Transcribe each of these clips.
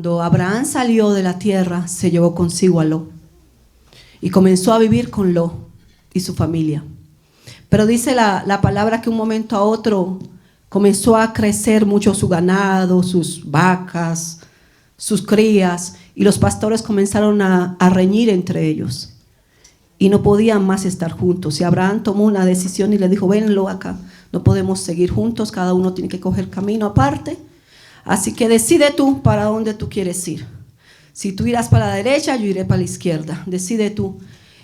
Cuando Abraham salió de la tierra, se llevó consigo a Lot y comenzó a vivir con Lot y su familia. Pero dice la palabra que un momento a otro comenzó a crecer mucho su ganado, sus vacas, sus crías, y los pastores comenzaron a reñir entre ellos y no podían más estar juntos. Y Abraham tomó una decisión y le dijo: venlo acá, no podemos seguir juntos, cada uno tiene que coger camino aparte. Así que decide tú para dónde tú quieres ir. Si tú irás para la derecha, yo iré para la izquierda. Decide tú.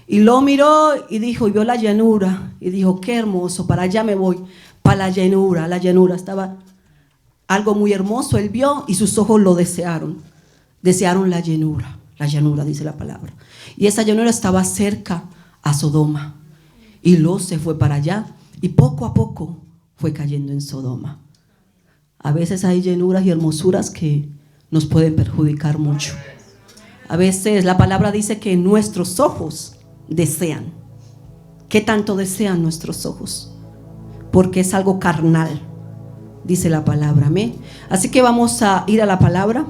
Y lo miró y dijo, y vio la llanura. Y dijo, qué hermoso, para allá me voy, para la llanura. La llanura estaba algo muy hermoso, él vio y sus ojos lo desearon. Desearon la llanura dice la palabra. Y esa llanura estaba cerca a Sodoma. Y Lot se fue para allá y poco a poco fue cayendo en Sodoma. A veces hay llanuras y hermosuras que nos pueden perjudicar mucho. A veces la palabra dice que nuestros ojos desean. ¿Qué tanto desean nuestros ojos? Porque es algo carnal, dice la palabra. Amén. Así que vamos a ir a la palabra.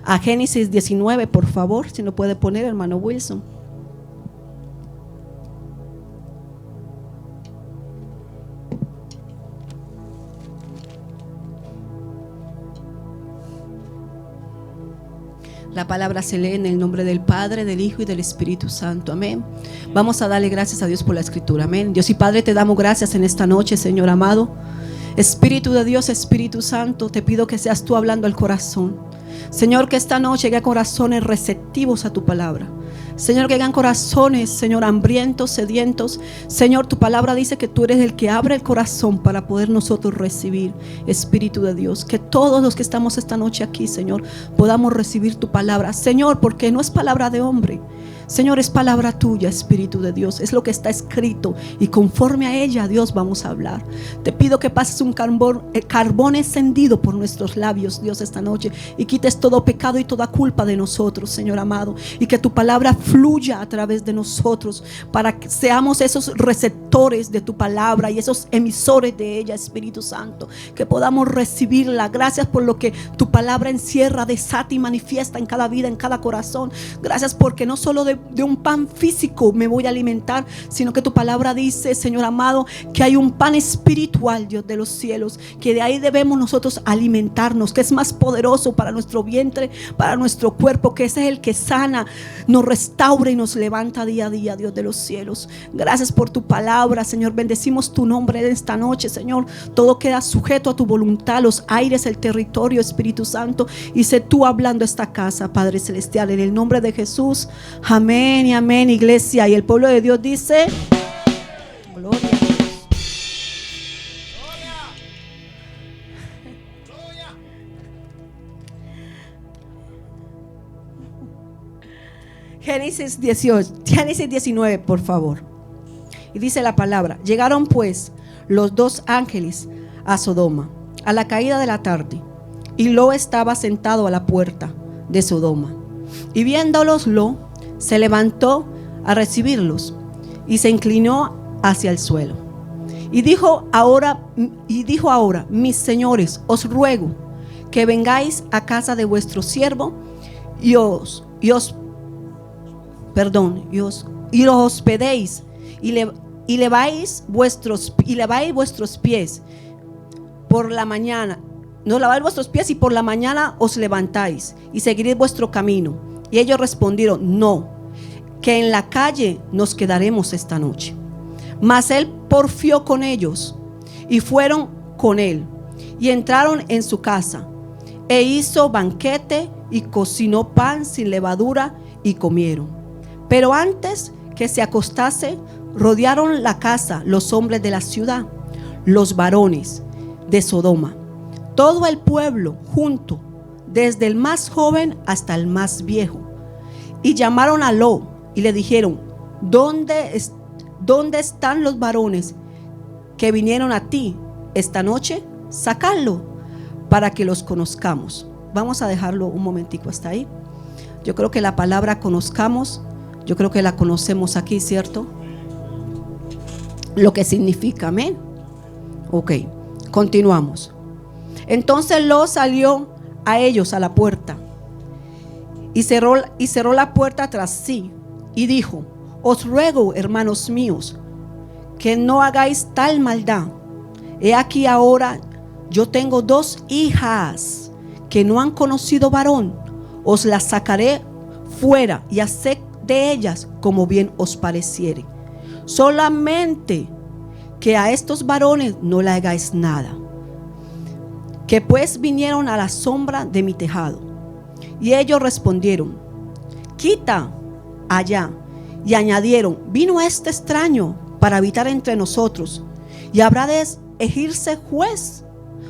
A Génesis 19, por favor, si no puede poner, hermano Wilson. La palabra se lee en el nombre del Padre, del Hijo y del Espíritu Santo. Amén. Vamos a darle gracias a Dios por la Escritura. Amén. Dios y Padre, te damos gracias en esta noche, Señor amado. Espíritu de Dios, Espíritu Santo, te pido que seas tú hablando al corazón. Señor, que esta noche haya corazones receptivos a tu palabra. Señor, que hayan corazones, Señor, hambrientos, sedientos. Señor, tu palabra dice que tú eres el que abre el corazón para poder nosotros recibir. Espíritu de Dios, que todos los que estamos esta noche aquí, Señor, podamos recibir tu palabra. Señor, porque no es palabra de hombre. Señor, es palabra tuya, Espíritu de Dios. Es lo que está escrito y conforme a ella, Dios, vamos a hablar. Te pido que pases un carbón encendido por nuestros labios, Dios, esta noche, y quites todo pecado y toda culpa de nosotros, Señor amado, y que tu palabra fluya a través de nosotros para que seamos esos receptores de tu palabra y esos emisores de ella, Espíritu Santo, que podamos recibirla. Gracias por lo que tu palabra encierra, desata y manifiesta en cada vida, en cada corazón. Gracias porque no solo de un pan físico me voy a alimentar, sino que tu palabra dice, Señor amado, que hay un pan espiritual, Dios de los cielos, que de ahí debemos nosotros alimentarnos, que es más poderoso para nuestro vientre, para nuestro cuerpo, que ese es el que sana, nos restaura y nos levanta día a día, Dios de los cielos. Gracias por tu palabra, Señor. Bendecimos tu nombre en esta noche, Señor. Todo queda sujeto a tu voluntad, los aires, el territorio, Espíritu Santo, y sé tú hablando a esta casa, Padre Celestial, en el nombre de Jesús. Amén y amén, iglesia. Y el pueblo de Dios dice: gloria a Dios. Génesis 19, por favor. Y dice la palabra: llegaron pues los dos ángeles a Sodoma a la caída de la tarde, y Lot estaba sentado a la puerta de Sodoma. Y viéndolos, Lot se levantó a recibirlos y se inclinó hacia el suelo. Y dijo ahora, mis señores, os ruego que vengáis a casa de vuestro siervo y os hospedéis y laváis vuestros pies por la mañana. No laváis vuestros pies y por la mañana os levantáis y seguiréis vuestro camino. Y ellos respondieron: no, que en la calle nos quedaremos esta noche. Mas él porfió con ellos y fueron con él y entraron en su casa e hizo banquete y cocinó pan sin levadura y comieron. Pero antes que se acostase, rodearon la casa los hombres de la ciudad, los varones de Sodoma, todo el pueblo junto, desde el más joven hasta el más viejo. Y llamaron a Lot y le dijeron: ¿Dónde están los varones que vinieron a ti esta noche? Sacadlo para que los conozcamos. Vamos a dejarlo un momentico hasta ahí. Yo creo que la palabra conozcamos, yo creo que la conocemos aquí, ¿cierto? Lo que significa, amén. Ok, continuamos. Entonces Lot salió a ellos a la puerta y cerró la puerta tras sí y dijo: os ruego, hermanos míos, que no hagáis tal maldad. He aquí ahora yo tengo 2 hijas que no han conocido varón. Os las sacaré fuera y haced de ellas como bien os pareciere. Solamente que a estos varones no le hagáis nada. Que pues vinieron a la sombra de mi tejado. Y ellos respondieron: quita allá. Y añadieron: vino este extraño para habitar entre nosotros, y habrá de elegirse juez.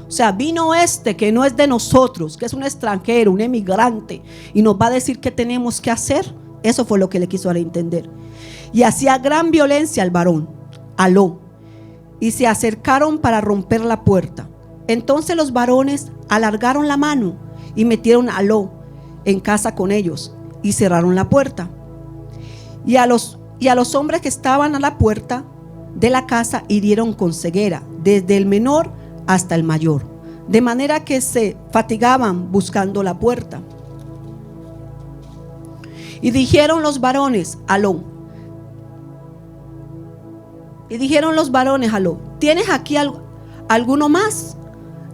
O sea, vino este que no es de nosotros, que es un extranjero, un emigrante, y nos va a decir qué tenemos que hacer. Eso fue lo que le quiso dar a entender. Y hacía gran violencia al varón, aló, y se acercaron para romper la puerta. Entonces los varones alargaron la mano y metieron a aló en casa con ellos y cerraron la puerta. Y a los hombres que estaban a la puerta de la casa hirieron con ceguera, desde el menor hasta el mayor, de manera que se fatigaban buscando la puerta. Y dijeron los varones aló, ¿tienes aquí alguno más?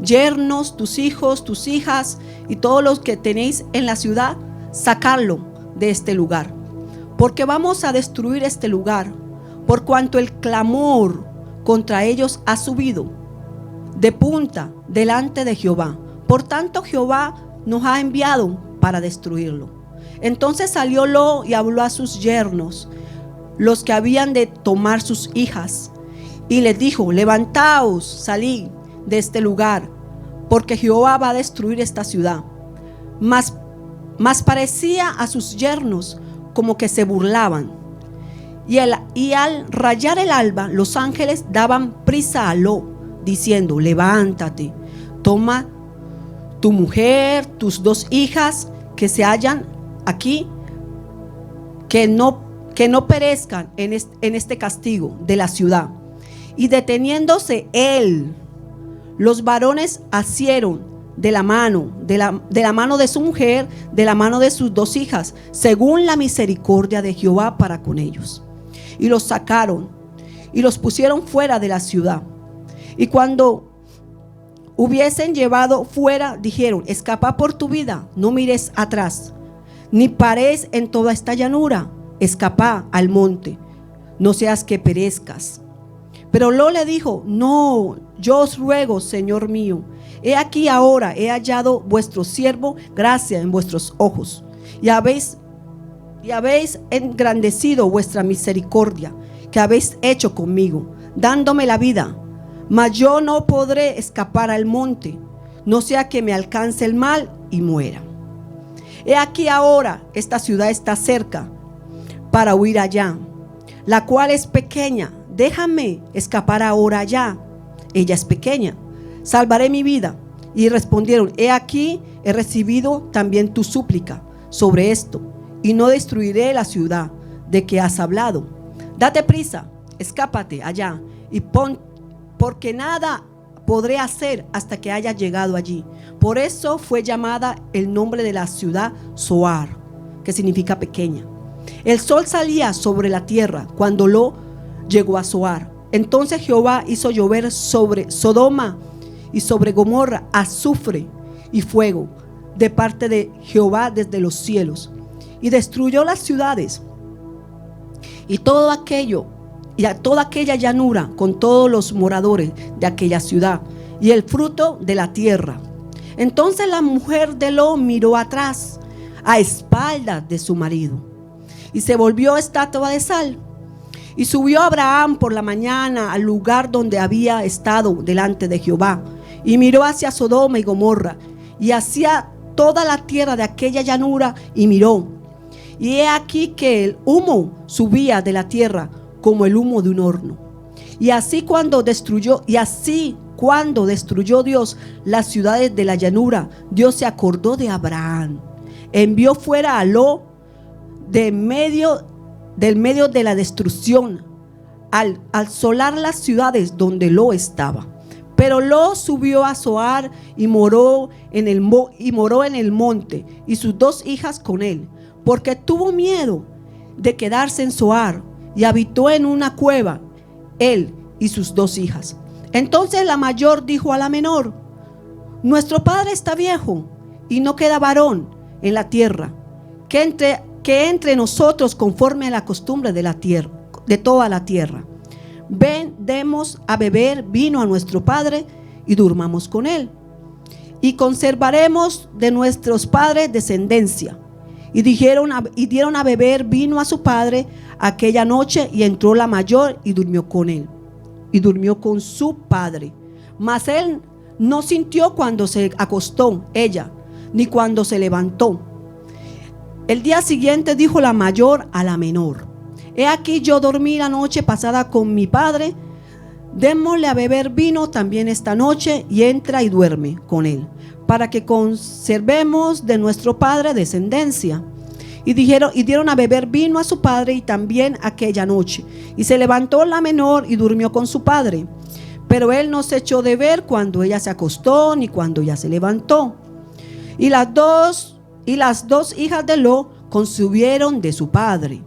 Yernos, tus hijos, tus hijas y todos los que tenéis en la ciudad, sacarlo de este lugar, porque vamos a destruir este lugar, por cuanto el clamor contra ellos ha subido de punta delante de Jehová. Por tanto Jehová nos ha enviado para destruirlo. Entonces salió Lot y habló a sus yernos, los que habían de tomar sus hijas, y les dijo: levantaos, salid de este lugar, porque Jehová va a destruir esta ciudad. Mas parecía a sus yernos como que se burlaban. Y al rayar el alba, los ángeles daban prisa a Lot, diciendo: levántate, toma tu mujer, tus 2 hijas que se hallan aquí, que no perezcan en este castigo de la ciudad. Y deteniéndose él, los varones asieron de la mano de su mujer, de la mano de sus 2 hijas, según la misericordia de Jehová para con ellos. Y los sacaron y los pusieron fuera de la ciudad. Y cuando hubiesen llevado fuera, dijeron: escapa por tu vida, no mires atrás, ni pares en toda esta llanura, escapa al monte, no seas que perezcas. Pero Lot le dijo: no, yo os ruego, Señor mío, he aquí ahora he hallado vuestro siervo gracia en vuestros ojos, y habéis engrandecido vuestra misericordia que habéis hecho conmigo, dándome la vida. Mas yo no podré escapar al monte, no sea que me alcance el mal y muera. He aquí ahora esta ciudad está cerca para huir allá, la cual es pequeña. Déjame escapar ahora allá, ella es pequeña, salvaré mi vida. Y respondieron: he aquí, he recibido también tu súplica sobre esto, y no destruiré la ciudad de que has hablado. Date prisa, escápate allá, y porque nada podré hacer hasta que haya llegado allí. Por eso fue llamada el nombre de la ciudad Zoar, que significa pequeña. El sol salía sobre la tierra cuando Lot llegó a Zoar. Entonces Jehová hizo llover sobre Sodoma y sobre Gomorra azufre y fuego de parte de Jehová desde los cielos, y destruyó las ciudades y todo aquello, y a toda aquella llanura con todos los moradores de aquella ciudad y el fruto de la tierra. Entonces la mujer de Lot miró atrás a espaldas de su marido y se volvió estatua de sal. Y subió Abraham por la mañana al lugar donde había estado delante de Jehová, y miró hacia Sodoma y Gomorra y hacia toda la tierra de aquella llanura, y miró, y he aquí que el humo subía de la tierra como el humo de un horno. Y así cuando destruyó Dios las ciudades de la llanura, Dios se acordó de Abraham, envió fuera a Lot del medio de la destrucción, al asolar las ciudades donde Lot estaba. Pero Lot subió a Zoar y moró en el monte, y sus 2 hijas con él, porque tuvo miedo de quedarse en Zoar, y habitó en una cueva, él y sus 2 hijas. Entonces la mayor dijo a la menor: nuestro padre está viejo y no queda varón en la tierra, que entre nosotros conforme a la costumbre de la tierra, de toda la tierra. Ven, demos a beber vino a nuestro padre y durmamos con él, y conservaremos de nuestros padres descendencia. Y dieron a beber vino a su padre aquella noche, y entró la mayor y durmió con él, y durmió con su padre. Mas él no sintió cuando se acostó ella, ni cuando se levantó. El día siguiente dijo la mayor a la menor: he aquí, yo dormí la noche pasada con mi padre, démosle a beber vino también esta noche, y entra y duerme con él, para que conservemos de nuestro padre descendencia. Y dieron a beber vino a su padre y también aquella noche. Y se levantó la menor y durmió con su padre. Pero él no se echó de ver cuando ella se acostó, ni cuando ella se levantó. Y las dos hijas de Lot concibieron de su padre.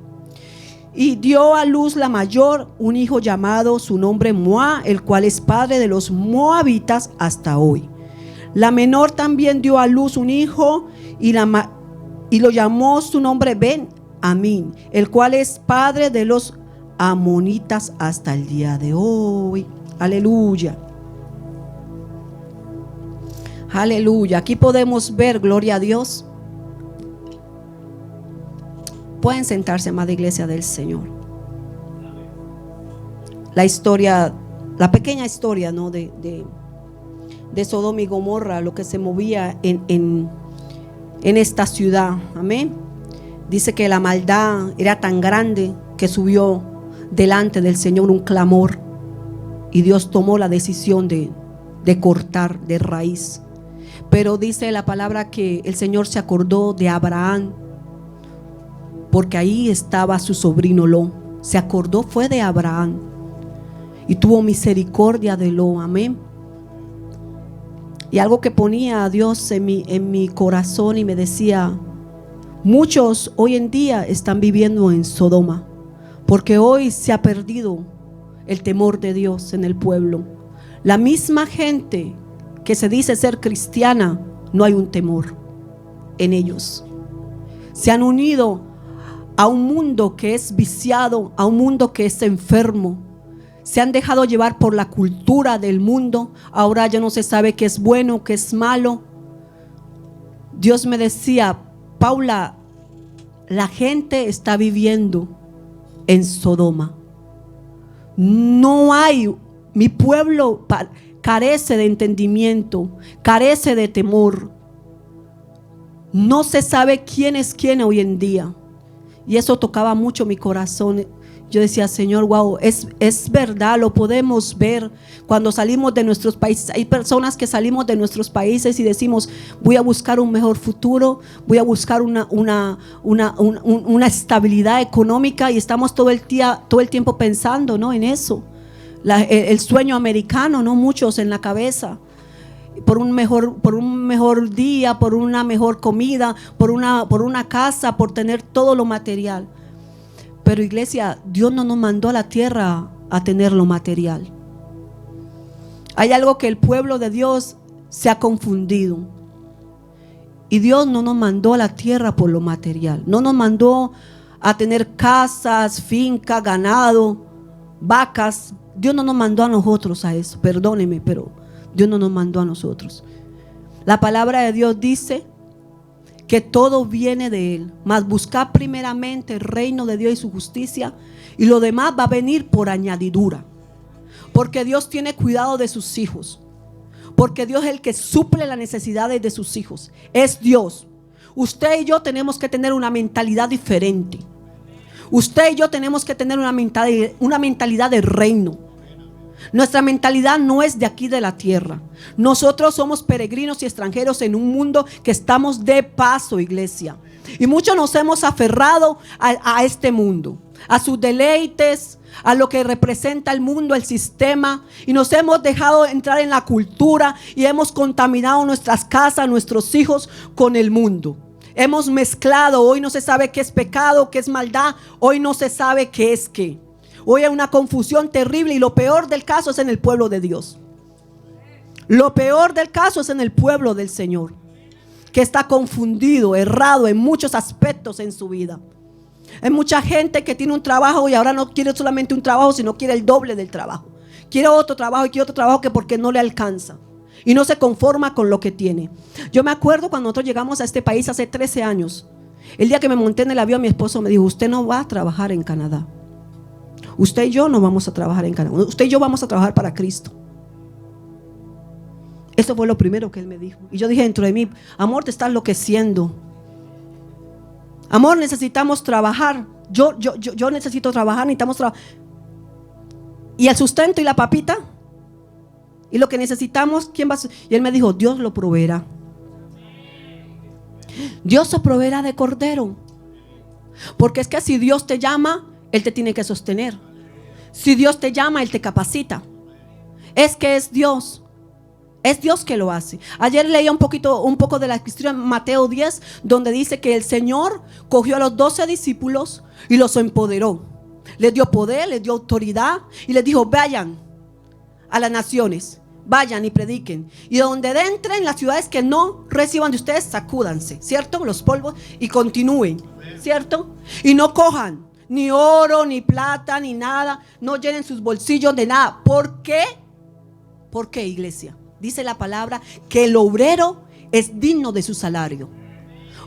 Y dio a luz la mayor un hijo llamado su nombre Moab, el cual es padre de los moabitas hasta hoy. La menor también dio a luz un hijo y lo llamó su nombre Ben-Amín, el cual es padre de los amonitas hasta el día de hoy. Aleluya. Aleluya. Aquí podemos ver, gloria a Dios. Pueden sentarse, amada iglesia del Señor. La historia, la pequeña historia, ¿no? de Sodoma y Gomorra, lo que se movía en esta ciudad. Amén. Dice que la maldad era tan grande que subió delante del Señor un clamor, y Dios tomó la decisión de cortar de raíz. Pero dice la palabra que el Señor se acordó de Abraham, porque ahí estaba su sobrino Lot. Se acordó fue de Abraham y tuvo misericordia de Lot. Amén. Y algo que ponía a Dios en mi corazón, y me decía: muchos hoy en día están viviendo en Sodoma, porque hoy se ha perdido el temor de Dios en el pueblo. La misma gente que se dice ser cristiana, no hay un temor en ellos. Se han unido a un mundo que es viciado, a un mundo que es enfermo. Se han dejado llevar por la cultura del mundo. Ahora ya no se sabe qué es bueno, qué es malo. Dios me decía: Paula, la gente está viviendo en Sodoma. No hay, mi pueblo carece de entendimiento, carece de temor. No se sabe quién es quién hoy en día. Y eso tocaba mucho mi corazón. Yo decía: Señor, wow, es verdad, lo podemos ver cuando salimos de nuestros países. Hay personas que salimos de nuestros países y decimos: voy a buscar un mejor futuro, voy a buscar una estabilidad económica, y estamos todo el tiempo pensando, ¿no?, en eso. El sueño americano, ¿no?, muchos en la cabeza. Por un mejor día, por una mejor comida, por una casa, por tener todo lo material. Pero iglesia, Dios no nos mandó a la tierra a tener lo material. Hay algo que el pueblo de Dios se ha confundido. Y Dios no nos mandó a la tierra por lo material. No nos mandó a tener casas, fincas, ganado, vacas. Dios no nos mandó a nosotros a eso. Perdóneme, pero Dios no nos mandó a nosotros. La palabra de Dios dice que todo viene de Él, mas buscar primeramente el reino de Dios y su justicia, y lo demás va a venir por añadidura. Porque Dios tiene cuidado de sus hijos, porque Dios es el que suple las necesidades de sus hijos. Es Dios. Usted y yo tenemos que tener una mentalidad diferente. Usted y yo tenemos que tener una mentalidad de reino. Nuestra mentalidad no es de aquí de la tierra. Nosotros somos peregrinos y extranjeros en un mundo que estamos de paso, iglesia. Y muchos nos hemos aferrado a este mundo. a sus deleites, a lo que representa el mundo, el sistema, y nos hemos dejado entrar en la cultura y hemos contaminado nuestras casas, nuestros hijos con el mundo. Hemos mezclado, hoy no se sabe qué es pecado, qué es maldad, hoy no se sabe qué es qué. Hoy hay una confusión terrible y lo peor del caso es en el pueblo de Dios. Lo peor del caso es en el pueblo del Señor, que está confundido, errado en muchos aspectos en su vida. Hay mucha gente que tiene un trabajo y ahora no quiere solamente un trabajo, sino quiere el doble del trabajo. Quiere otro trabajo y quiere otro trabajo que porque no le alcanza. Y no se conforma con lo que tiene. Yo me acuerdo cuando nosotros llegamos a este país hace 13 años. El día que me monté en el avión, mi esposo me dijo: usted no va a trabajar en Canadá. Usted y yo no vamos a trabajar en Canadá. Usted y yo vamos a trabajar para Cristo. Eso fue lo primero que él me dijo. Y yo dije dentro de mí: amor, te estás enloqueciendo. Amor, necesitamos trabajar. Yo necesito trabajar, necesitamos trabajar. Y el sustento y la papita. Y lo que necesitamos, ¿quién va a hacer? Y él me dijo: Dios lo proveerá. Dios se proveerá de cordero. Porque es que si Dios te llama, Él te tiene que sostener. Si Dios te llama, Él te capacita. Es que es Dios. Es Dios que lo hace. Ayer leía un poco de la escritura en Mateo 10, donde dice que el Señor cogió a los 12 discípulos y los empoderó. Les dio poder, les dio autoridad y les dijo: vayan a las naciones, vayan y prediquen. Y donde entren las ciudades que no reciban de ustedes, sacúdanse, ¿cierto? Los polvos y continúen, ¿cierto? Y no cojan ni oro, ni plata, ni nada. No llenen sus bolsillos de nada. ¿Por qué? ¿Por qué, iglesia? Dice la palabra que el obrero es digno de su salario.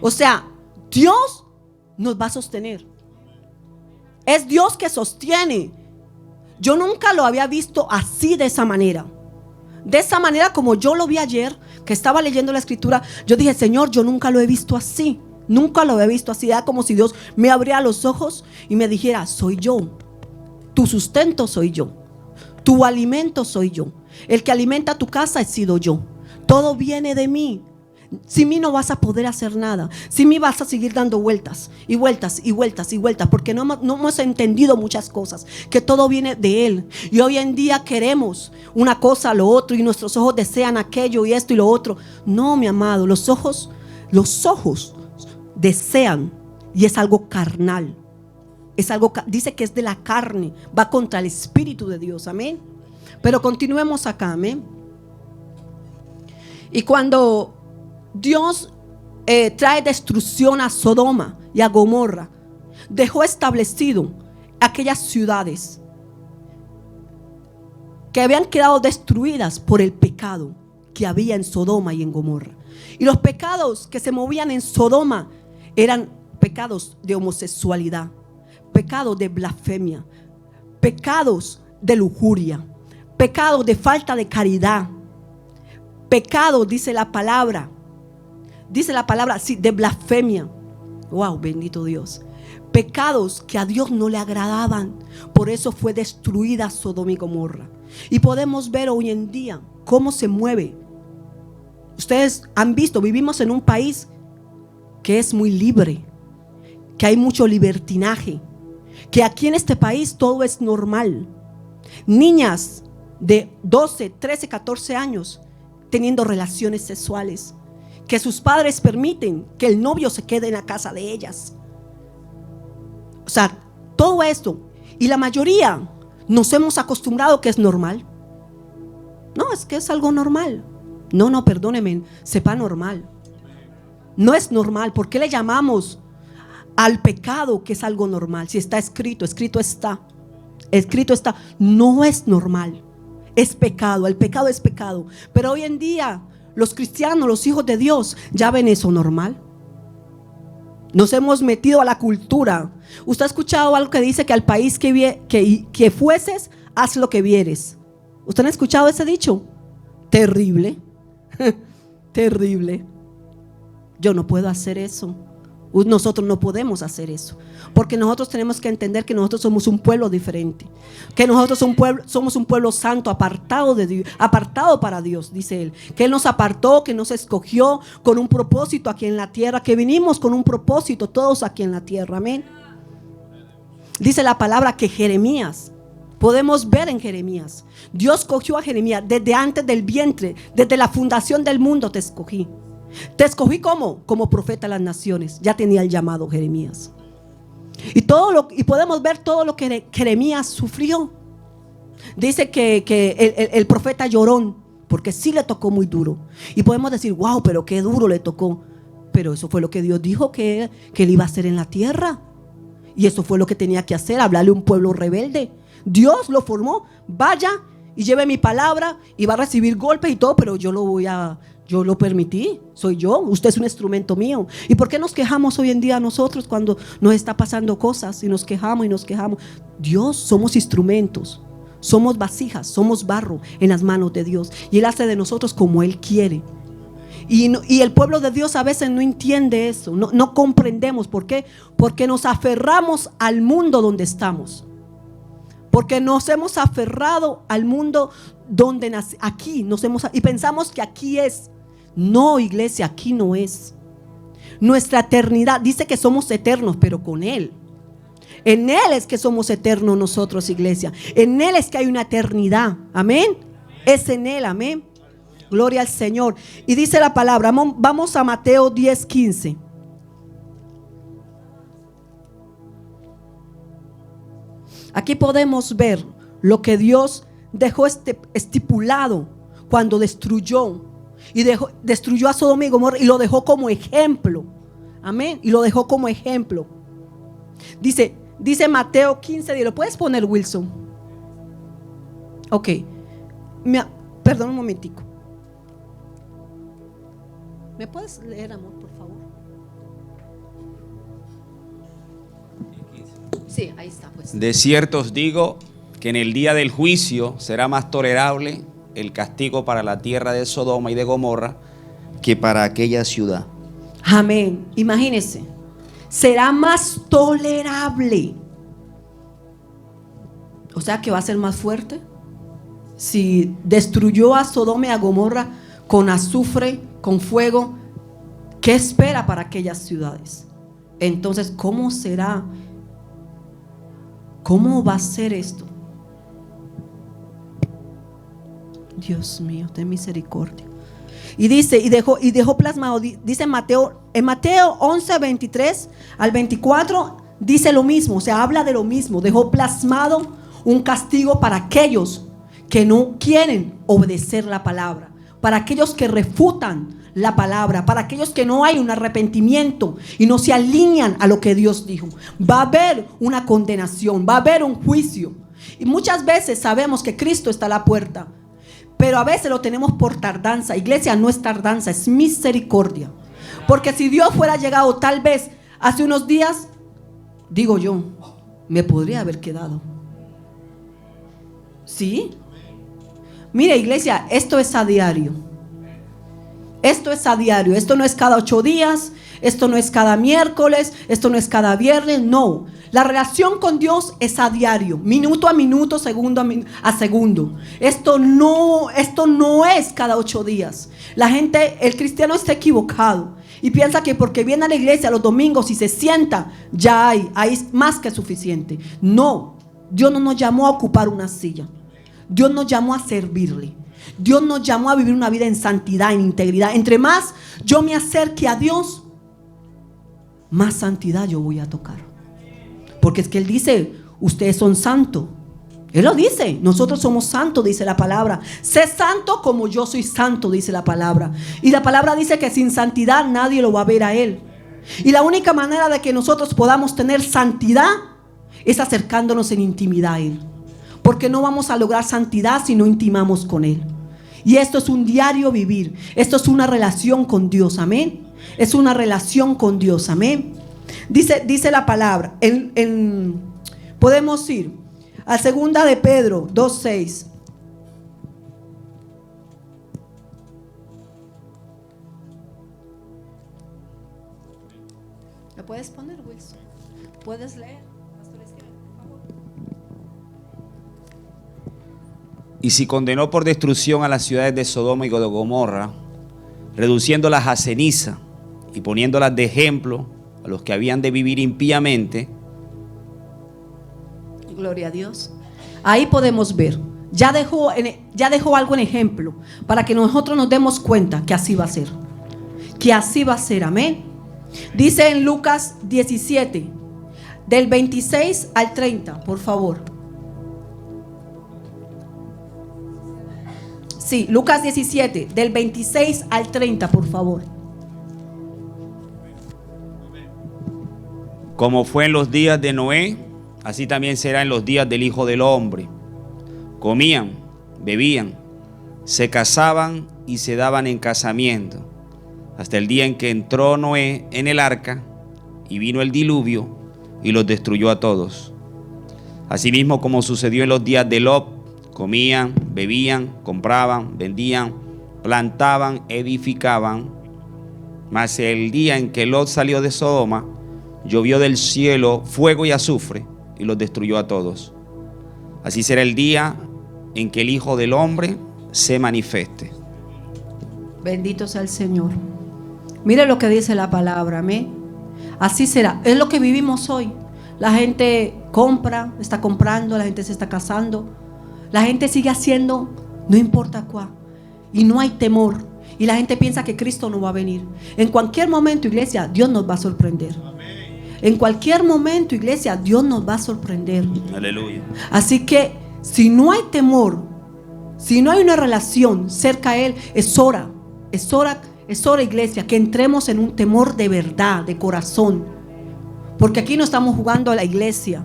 O sea, Dios nos va a sostener. Es Dios que sostiene. Yo nunca lo había visto así, de esa manera. De esa manera como yo lo vi ayer, que estaba leyendo la escritura. Yo dije: Señor, yo nunca lo he visto así. Nunca lo había visto así. Era como si Dios me abriera los ojos y me dijera: soy yo. Tu sustento soy yo. Tu alimento soy yo. El que alimenta tu casa he sido yo. Todo viene de mí. Sin mí no vas a poder hacer nada. Sin mí vas a seguir dando vueltas y vueltas y vueltas y vueltas, porque no hemos entendido muchas cosas, que todo viene de Él. Y hoy en día queremos una cosa, lo otro, y nuestros ojos desean aquello y esto y lo otro. No, mi amado, los ojos desean, y es algo carnal. Es algo, dice que es de la carne, va contra el Espíritu de Dios, amén. Pero continuemos acá, amén. Y cuando Dios trae destrucción a Sodoma y a Gomorra, dejó establecido aquellas ciudades que habían quedado destruidas por el pecado que había en Sodoma y en Gomorra. Y los pecados que se movían en Sodoma eran pecados de homosexualidad, pecados de blasfemia, pecados de lujuria, pecados de falta de caridad, pecados, dice la palabra, sí, de blasfemia. Wow, bendito Dios. Pecados que a Dios no le agradaban. Por eso fue destruida Sodoma y Gomorra. Y podemos ver hoy en día cómo se mueve. Ustedes han visto, vivimos en un país que es muy libre, que hay mucho libertinaje, que aquí en este país todo es normal. Niñas de 12, 13, 14 años teniendo relaciones sexuales, que sus padres permiten que el novio se quede en la casa de ellas. O sea, todo esto. Y la mayoría nos hemos acostumbrado que es normal. No, es que es algo normal. No, perdónenme, sepa normal. No es normal. ¿Por qué le llamamos al pecado que es algo normal? Si está escrito, escrito está. No es normal. Es pecado, el pecado es pecado. Pero hoy en día los cristianos, los hijos de Dios, ya ven eso normal. Nos hemos metido a la cultura. Usted ha escuchado algo que dice que al país que fueses, haz lo que vieres. ¿Usted ha escuchado ese dicho? Terrible. Terrible. Yo no puedo hacer eso. Nosotros no podemos hacer eso, porque nosotros tenemos que entender que nosotros somos un pueblo diferente, que nosotros somos un pueblo santo, apartado de Dios, apartado para Dios, dice Él, que Él nos apartó, que nos escogió con un propósito aquí en la tierra, que vinimos con un propósito todos aquí en la tierra, amén. Dice la palabra que Jeremías, podemos ver en Jeremías, Dios cogió a Jeremías desde antes del vientre, desde la fundación del mundo te escogí. Te escogí como profeta a las naciones. Ya tenía el llamado Jeremías. Y podemos ver todo lo que Jeremías sufrió. Dice que el profeta lloró, porque sí le tocó muy duro. Y podemos decir, wow, pero qué duro le tocó. Pero eso fue lo que Dios dijo que él iba a hacer en la tierra. Y eso fue lo que tenía que hacer, hablarle a un pueblo rebelde. Dios lo formó, vaya y lleve mi palabra y va a recibir golpes y todo, pero yo lo permití, soy yo, usted es un instrumento mío. ¿Y por qué nos quejamos hoy en día nosotros cuando nos está pasando cosas y nos quejamos y nos quejamos? Dios, somos instrumentos, somos vasijas, somos barro en las manos de Dios y Él hace de nosotros como Él quiere. Y el pueblo de Dios a veces no entiende eso, no comprendemos. ¿Por qué? Porque nos aferramos al mundo donde estamos. Porque nos hemos aferrado al mundo donde aquí y pensamos que aquí es. No, iglesia, aquí no es. Nuestra eternidad, dice que somos eternos, pero con Él. En Él es que somos eternos nosotros, iglesia. En Él es que hay una eternidad. Amén. Es en Él, amén. Gloria al Señor. Y dice la palabra, vamos a Mateo 10:15. Aquí podemos ver lo que Dios dejó estipulado cuando destruyó a Sodoma y Gomorra y lo dejó como ejemplo. Amén. Y lo dejó como ejemplo. Dice Mateo 15, ¿lo puedes poner, Wilson? Ok. Perdón un momentico. ¿Me puedes leer, amor, por favor? Sí, ahí está, pues. De cierto os digo que en el día del juicio será más tolerable el castigo para la tierra de Sodoma y de Gomorra que para aquella ciudad. Amén. Imagínense, será más tolerable. O sea que va a ser más fuerte. Si destruyó a Sodoma y a Gomorra con azufre, con fuego, ¿qué espera para aquellas ciudades? Entonces, ¿cómo será? ¿Cómo va a ser esto? Dios mío, ten misericordia. Y dice, y dejó plasmado, dice en Mateo 11, 23 al 24, dice lo mismo, o sea, habla de lo mismo. Dejó plasmado un castigo para aquellos que no quieren obedecer la palabra, para aquellos que refutan la palabra, para aquellos que no hay un arrepentimiento y no se alinean a lo que Dios dijo. Va a haber una condenación, va a haber un juicio. Y muchas veces sabemos que Cristo está a la puerta, pero a veces lo tenemos por tardanza. Iglesia, no es tardanza, es misericordia. Porque si Dios fuera llegado tal vez hace unos días, digo yo, me podría haber quedado. ¿Sí? Mire, iglesia, esto es a diario. Esto es a diario, esto no es cada 8 días, esto no es cada miércoles, esto no es cada viernes, no. La relación con Dios es a diario, minuto a minuto, segundo a segundo. Esto no es cada 8 días. La gente, el cristiano está equivocado y piensa que porque viene a la iglesia los domingos y se sienta, ya hay más que suficiente. No, Dios no nos llamó a ocupar una silla. Dios nos llamó a servirle. Dios nos llamó a vivir una vida en santidad, en integridad. Entre más yo me acerque a Dios, más santidad yo voy a tocar. Porque es que Él dice, ustedes son santos. Él lo dice, nosotros somos santos, dice la palabra. Sé santo como yo soy santo, dice la palabra. Y la palabra dice que sin santidad nadie lo va a ver a Él. Y la única manera de que nosotros podamos tener santidad es acercándonos en intimidad a Él. Porque no vamos a lograr santidad si no intimamos con Él. Y esto es un diario vivir. Esto es una relación con Dios, amén. Es una relación con Dios, amén. Dice la palabra. Podemos ir a 2 de Pedro 2:6. ¿Lo puedes poner, Wilson? ¿Puedes leer? Y si condenó por destrucción a las ciudades de Sodoma y de Gomorra, reduciéndolas a ceniza y poniéndolas de ejemplo a los que habían de vivir impíamente, Gloria a Dios. Ahí podemos ver. Ya dejó algo en ejemplo para que nosotros nos demos cuenta que así va a ser. Que así va a ser, amén. Dice en Lucas 17, del 26 al 30, por favor. Sí, Lucas 17, del 26 al 30, por favor. Como fue en los días de Noé, así también será en los días del Hijo del Hombre. Comían, bebían, se casaban y se daban en casamiento, hasta el día en que entró Noé en el arca y vino el diluvio y los destruyó a todos. Asimismo, como sucedió en los días de Lot, comían, bebían, compraban, vendían, plantaban, edificaban. Mas el día en que Lot salió de Sodoma, llovió del cielo fuego y azufre y los destruyó a todos. Así será el día en que el Hijo del Hombre se manifieste. Bendito sea el Señor. Mire lo que dice la palabra, amén. Así será. Es lo que vivimos hoy. La gente compra, está comprando, la gente se está casando, la gente sigue haciendo, no importa cuál, y no hay temor. Y la gente piensa que Cristo no va a venir. En cualquier momento, iglesia, Dios nos va a sorprender. En cualquier momento, iglesia, Dios nos va a sorprender. Aleluya. Así que si no hay temor, si no hay una relación cerca a Él, es hora, iglesia, que entremos en un temor de verdad, de corazón. Porque aquí no estamos jugando a la iglesia.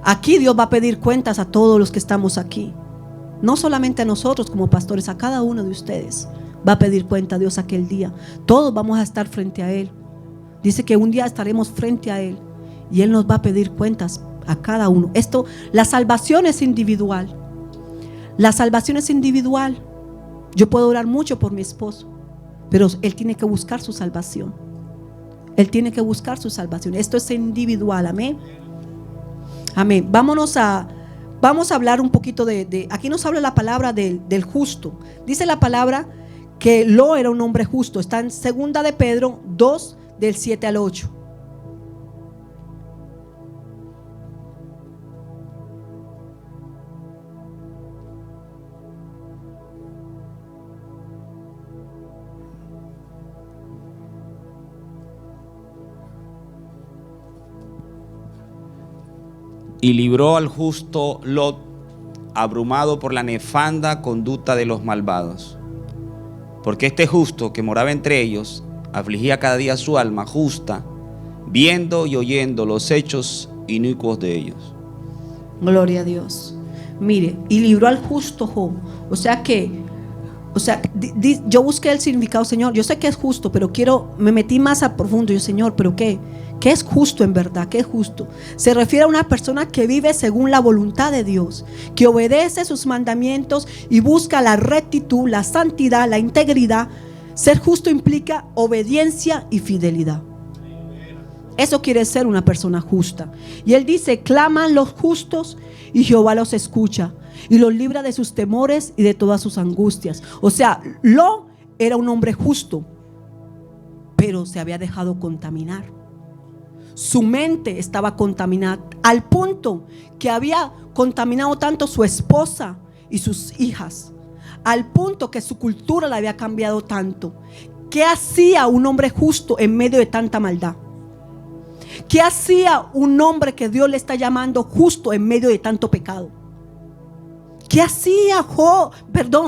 Aquí Dios va a pedir cuentas a todos los que estamos aquí. No solamente a nosotros como pastores, a cada uno de ustedes va a pedir cuenta a Dios aquel día. Todos vamos a estar frente a Él. Dice que un día estaremos frente a Él y Él nos va a pedir cuentas a cada uno. La salvación es individual. La salvación es individual. Yo puedo orar mucho por mi esposo, pero él tiene que buscar su salvación. Él tiene que buscar su salvación. Esto es individual, amén. Amén. Vamos a hablar un poquito aquí nos habla la palabra del justo. Dice la palabra que Lot era un hombre justo. Está en 2 de Pedro 2, del 7 al 8. Y libró al justo Lot, abrumado por la nefanda conducta de los malvados. Porque este justo que moraba entre ellos afligía cada día su alma justa, viendo y oyendo los hechos inicuos de ellos. Gloria a Dios. Mire, y libró al justo Job. Yo busqué el significado, Señor. Yo sé que es justo, pero me metí más a profundo. Yo, Señor, ¿pero qué? ¿Qué es justo en verdad? ¿Qué es justo? Se refiere a una persona que vive según la voluntad de Dios, que obedece sus mandamientos y busca la rectitud, la santidad, la integridad. Ser justo implica obediencia y fidelidad. Eso quiere ser una persona justa. Y él dice: claman los justos y Jehová los escucha y los libra de sus temores y de todas sus angustias. O sea, Lot era un hombre justo, pero se había dejado contaminar. Su mente estaba contaminada al punto que había contaminado tanto su esposa y sus hijas, al punto que su cultura la había cambiado tanto. ¿Qué hacía un hombre justo en medio de tanta maldad? ¿Qué hacía un hombre que Dios le está llamando justo en medio de tanto pecado? ¿Qué hacía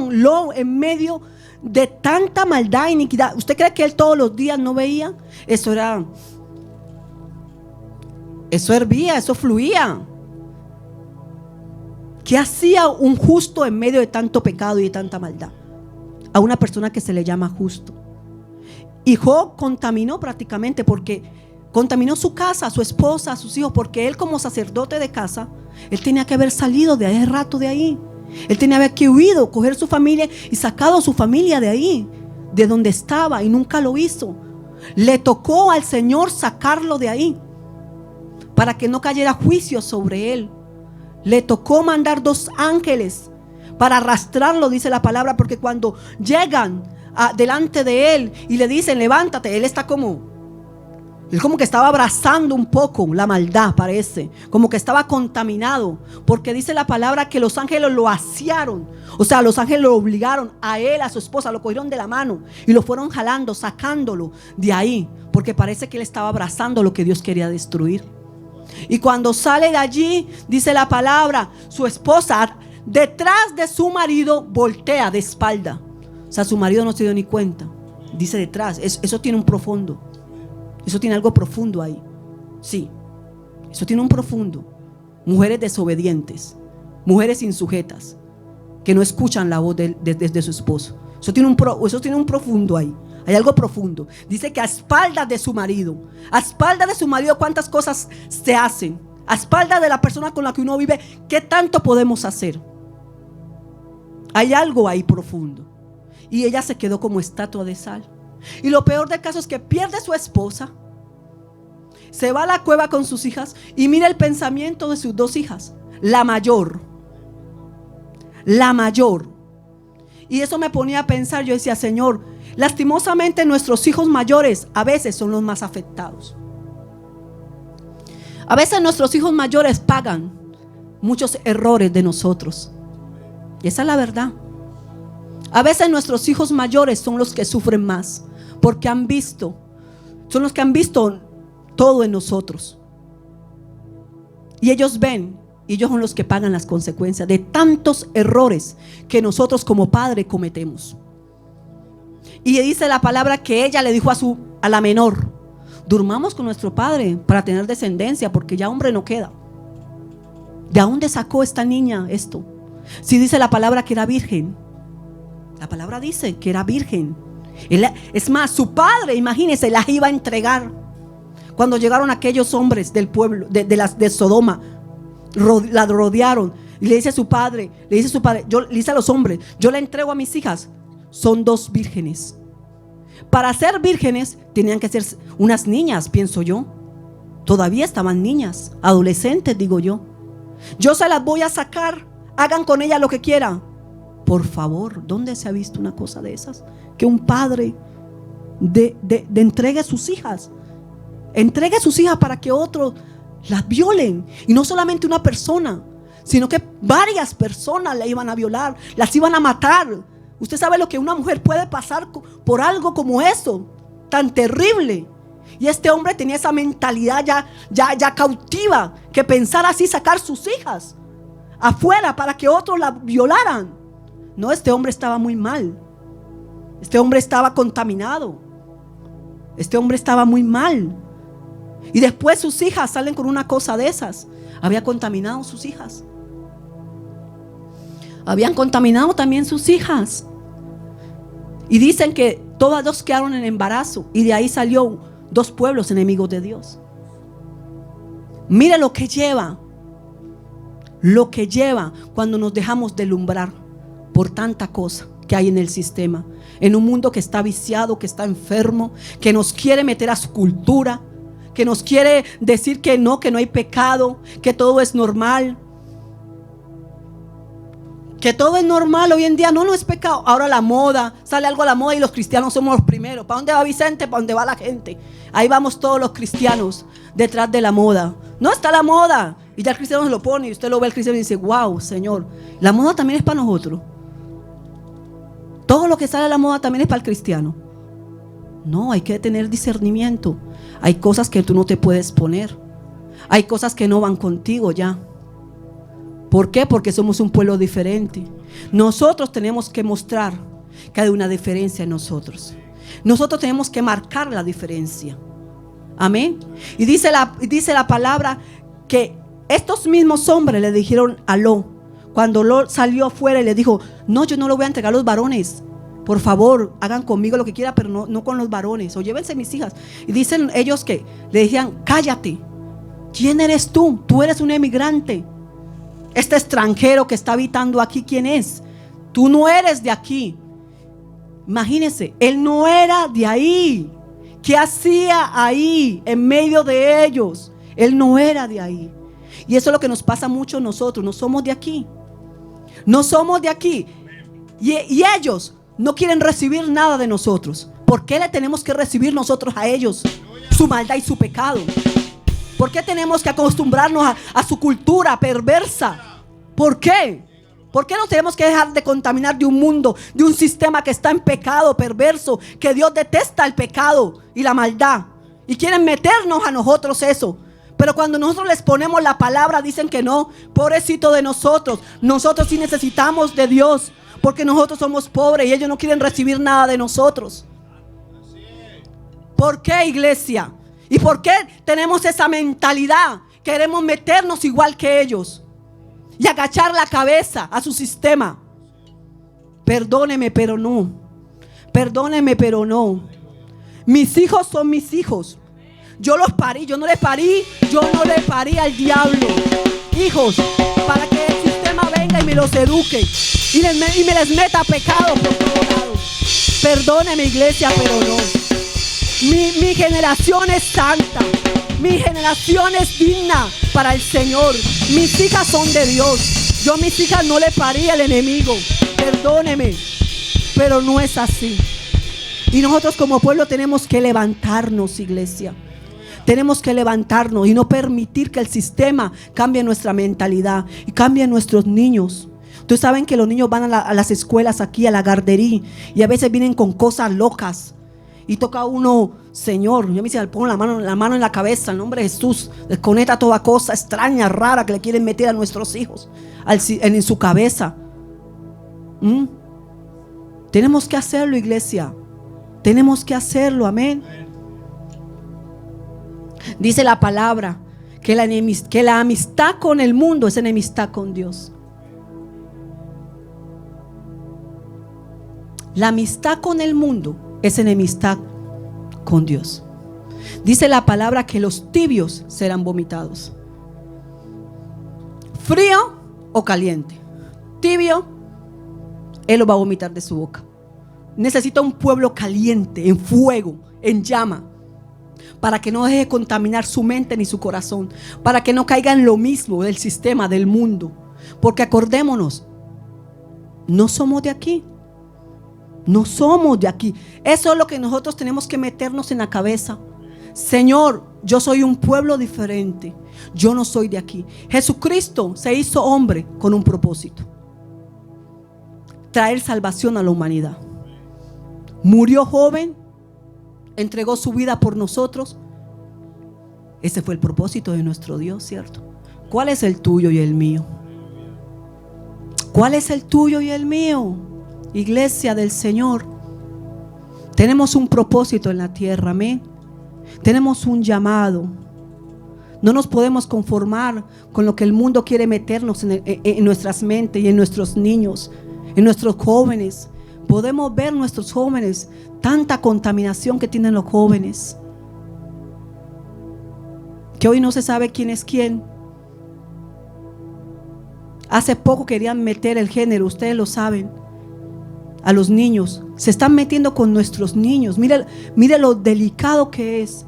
Lot en medio de tanta maldad e iniquidad? ¿Usted cree que él todos los días no veía? Eso hervía, eso fluía. ¿Qué hacía un justo en medio de tanto pecado y de tanta maldad? A una persona que se le llama justo. Y Job contaminó prácticamente, porque contaminó su casa, a su esposa, a sus hijos, porque él, como sacerdote de casa, él tenía que haber salido de hace rato de ahí. Él tenía que huido, coger su familia y sacado a su familia de ahí, de donde estaba, y nunca lo hizo. Le tocó al Señor sacarlo de ahí para que no cayera juicio sobre él. Le tocó mandar 2 ángeles para arrastrarlo, dice la palabra, porque cuando llegan delante de él y le dicen levántate, él está como Él como que estaba abrazando un poco la maldad, parece. Como que estaba contaminado. Porque dice la palabra que los ángeles lo asiaron. O sea, los ángeles lo obligaron a él, a su esposa, lo cogieron de la mano y lo fueron jalando, sacándolo de ahí. Porque parece que él estaba abrazando lo que Dios quería destruir. Y cuando sale de allí, dice la palabra, su esposa detrás de su marido voltea de espalda. O sea, su marido no se dio ni cuenta. Dice detrás, eso tiene un profundo. Eso tiene algo profundo ahí. Sí, eso tiene un profundo. Mujeres desobedientes, mujeres insujetas, que no escuchan la voz de su esposo. Eso tiene un profundo ahí. Hay algo profundo. Dice que a espaldas de su marido, ¿cuántas cosas se hacen? A espaldas de la persona con la que uno vive, ¿qué tanto podemos hacer? Hay algo ahí profundo. Y ella se quedó como estatua de sal. Y lo peor del caso es que pierde su esposa, se va a la cueva con sus hijas y mira el pensamiento de sus dos hijas. La mayor. Y eso me ponía a pensar. Yo decía, Señor, lastimosamente nuestros hijos mayores a veces son los más afectados. A veces nuestros hijos mayores pagan muchos errores de nosotros. Y esa es la verdad. A veces nuestros hijos mayores son los que sufren más, porque son los que han visto todo en nosotros. Y ellos ven, y ellos son los que pagan las consecuencias de tantos errores que nosotros como padre cometemos. Y dice la palabra que ella le dijo a la menor: durmamos con nuestro padre para tener descendencia, porque ya hombre no queda. ¿De dónde sacó esta niña esto? Si dice la palabra que era virgen. La palabra dice que era virgen. Es más, su padre, imagínense, la iba a entregar. Cuando llegaron aquellos hombres del pueblo de Sodoma, la rodearon y le dice a su padre, le dice a los hombres: yo la entrego a mis hijas. Son dos vírgenes. Para ser vírgenes tenían que ser unas niñas, pienso yo. Todavía estaban niñas, adolescentes, digo yo. Yo se las voy a sacar, hagan con ellas lo que quieran. Por favor, ¿dónde se ha visto una cosa de esas? Que un padre de entregue a sus hijas. Entregue a sus hijas para que otros las violen. Y no solamente una persona, sino que varias personas la iban a violar, las iban a matar. Usted sabe lo que una mujer puede pasar por algo como eso, tan terrible. Y este hombre tenía esa mentalidad ya cautiva, que pensar así, sacar sus hijas afuera para que otros la violaran. No, este hombre estaba muy mal. Este hombre estaba contaminado. Este hombre estaba muy mal. Y después sus hijas salen con una cosa de esas. Había contaminado sus hijas. Habían contaminado también sus hijas. Y dicen que todas dos quedaron en embarazo. Y de ahí salió 2 pueblos enemigos de Dios. Mire lo que lleva cuando nos dejamos deslumbrar por tanta cosa que hay en el sistema, en un mundo que está viciado, que está enfermo, que nos quiere meter a su cultura, que nos quiere decir que no hay pecado, que todo es normal. Que todo es normal hoy en día. No es pecado. Ahora la moda, sale algo a la moda y los cristianos somos los primeros. ¿Para dónde va Vicente? ¿Para dónde va la gente? Ahí vamos todos los cristianos detrás de la moda. No está la moda. Y ya el cristiano se lo pone y usted lo ve al cristiano y dice: wow, Señor, la moda también es para nosotros. Todo lo que sale a la moda también es para el cristiano. No, hay que tener discernimiento. Hay cosas que tú no te puedes poner. Hay cosas que no van contigo ya. ¿Por qué? Porque somos un pueblo diferente. Nosotros tenemos que mostrar que hay una diferencia en nosotros. Nosotros tenemos que marcar la diferencia. Amén. Y dice la palabra que estos mismos hombres le dijeron a Lot, cuando Lot salió afuera y le dijo: no, yo no lo voy a entregar a los varones. Por favor, hagan conmigo lo que quieran, pero no con los varones. O llévense mis hijas. Y dicen ellos que le decían: cállate. ¿Quién eres tú? Tú eres un emigrante. Este extranjero que está habitando aquí, ¿quién es? Tú no eres de aquí. Imagínense, él no era de ahí. ¿Qué hacía ahí en medio de ellos? Él no era de ahí. Y eso es lo que nos pasa mucho a nosotros. No somos de aquí. No somos de aquí. Y ellos no quieren recibir nada de nosotros. ¿Por qué le tenemos que recibir nosotros a ellos su maldad y su pecado? ¿Por qué tenemos que acostumbrarnos a su cultura perversa? ¿Por qué? ¿Por qué nos tenemos que dejar de contaminar de un mundo, de un sistema que está en pecado perverso, que Dios detesta el pecado y la maldad? Y quieren meternos a nosotros eso. Pero cuando nosotros les ponemos la palabra, dicen que no. Pobrecito de nosotros. Nosotros sí necesitamos de Dios, porque nosotros somos pobres y ellos no quieren recibir nada de nosotros. ¿Por qué, iglesia? ¿Y por qué tenemos esa mentalidad? Queremos meternos igual que ellos y agachar la cabeza a su sistema. Perdóneme, pero no. Perdóneme, pero no. Mis hijos son mis hijos. Yo los parí, yo no le parí al diablo. Hijos, para que el sistema venga y me los eduque y me les meta pecado por todos lados. Perdóneme, iglesia, pero no. Mi generación es santa. Mi generación es digna para el Señor. Mis hijas son de Dios. Yo a mis hijas no le parí al enemigo. Perdóneme, pero no es así. Y nosotros como pueblo tenemos que levantarnos, iglesia. Tenemos que levantarnos y no permitir que el sistema cambie nuestra mentalidad y cambie nuestros niños. Ustedes saben que los niños van a las escuelas aquí, a la guardería, y a veces vienen con cosas locas. Y toca uno, Señor, yo me dice, pongo la mano en la cabeza, en nombre de Jesús, desconecta toda cosa extraña, rara que le quieren meter a nuestros hijos en su cabeza. Tenemos que hacerlo, iglesia. Tenemos que hacerlo, amén. Dice la palabra que la amistad con el mundo es enemistad con Dios. La amistad con el mundo es enemistad con Dios. Dice la palabra que los tibios serán vomitados. Frío o caliente. Tibio, Él lo va a vomitar de su boca. Necesita un pueblo caliente, en fuego, en llama, para que no deje contaminar su mente ni su corazón, para que no caiga en lo mismo del sistema, del mundo. Porque acordémonos, no somos de aquí. No somos de aquí. Eso es lo que nosotros tenemos que meternos en la cabeza. Señor, yo soy un pueblo diferente. Yo no soy de aquí. Jesucristo se hizo hombre con un propósito: traer salvación a la humanidad. Murió joven, entregó su vida por nosotros. Ese fue el propósito de nuestro Dios, ¿cierto? ¿Cuál es el tuyo y el mío? ¿Cuál es el tuyo y el mío? Iglesia del Señor, tenemos un propósito en la tierra, amén. Tenemos un llamado. No nos podemos conformar con lo que el mundo quiere meternos en nuestras mentes y en nuestros niños, en nuestros jóvenes. Podemos ver nuestros jóvenes, tanta contaminación que tienen los jóvenes, que hoy no se sabe quién es quién. Hace poco querían meter el género, ustedes lo saben. A los niños, se están metiendo con nuestros niños. Mire lo delicado que es.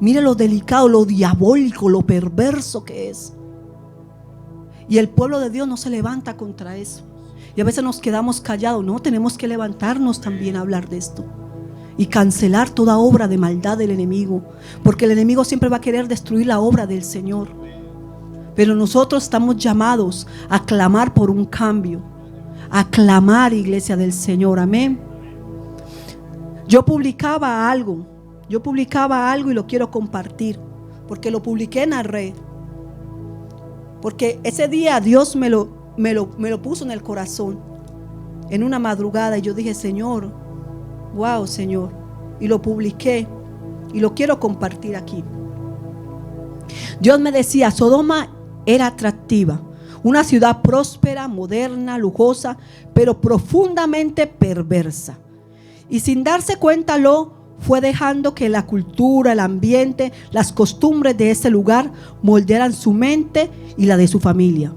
Mire lo delicado, lo diabólico, lo perverso que es. Y el pueblo de Dios no se levanta contra eso. Y a veces nos quedamos callados. No, tenemos que levantarnos también a hablar de esto y cancelar toda obra de maldad del enemigo, porque el enemigo siempre va a querer destruir la obra del Señor. Pero nosotros estamos llamados a clamar por un cambio, a clamar, iglesia del Señor, amén. Yo publicaba algo y lo quiero compartir, porque lo publiqué en la red, porque ese día Dios me lo puso en el corazón en una madrugada, y yo dije, Señor, wow, Señor, y lo publiqué y lo quiero compartir aquí. Dios me decía, Sodoma era atractiva, una ciudad próspera, moderna, lujosa, pero profundamente perversa. Y sin darse cuenta fue dejando que la cultura, el ambiente, las costumbres de ese lugar moldearan su mente y la de su familia.